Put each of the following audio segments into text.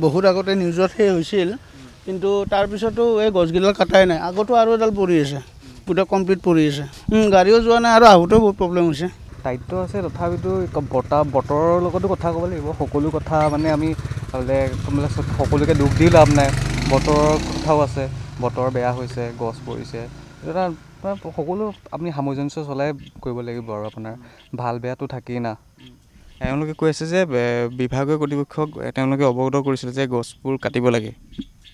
বহুত আগতে নিউজত সেই হৈছিল কিন্তু তাৰপিছতো এই গছগিডাল কাটাই নাই আগতো আৰু এডাল পৰি আছে পুৰা কমপ্লিট পৰি আছে গাড়ীও যোৱা নাই আৰু আহোঁতেও বহুত প্ৰব্লেম হৈছে দায়িত্ব আছে তথাপিতো বতৰৰ লগতো কথা ক'ব লাগিব সকলো কথা মানে আমি সকলোকে দুখ দি লাভ নাই বতৰৰ কথাও আছে বতৰ বেয়া হৈছে গছ পৰিছে এটা সকলো আপুনি সামঞ্জস্য চলাই কৰিব লাগিব আৰু আপোনাৰ ভাল বেয়াটো থাকেই না তেওঁলোকে কৈ আছে যে বিভাগীয় কৰ্তৃপক্ষক তেওঁলোকে অৱগত কৰিছিল যে গছবোৰ কাটিব লাগে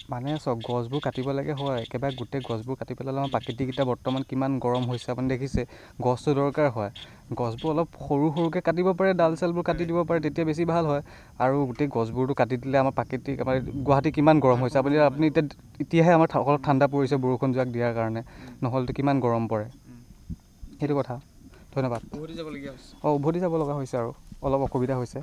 মানে চাওক গছবোৰ কাটিব লাগে হয় একেবাৰে গোটেই গছবোৰ কাটি পেলালে আমাৰ প্ৰাকৃতিক এতিয়া বৰ্তমান কিমান গৰম হৈছে আপুনি দেখিছে গছটো দৰকাৰ হয় গছবোৰ অলপ সৰুকৈ কাটিব পাৰে ডাল চালবোৰ কাটি দিব পাৰে তেতিয়া বেছি ভাল হয় আৰু গোটেই গছবোৰটো কাটি দিলে আমাৰ আমাৰ গুৱাহাটী কিমান গৰম হৈছে আপুনি এতিয়াহে আমাৰ অলপ ঠাণ্ডা পৰিছে বৰষুণ যাক দিয়াৰ কাৰণে নহ'লেতো কিমান গৰম পৰে সেইটো কথা ধন্যবাদ উভতি যাব লগা হৈছে আৰু অলপ অসুবিধা হৈছে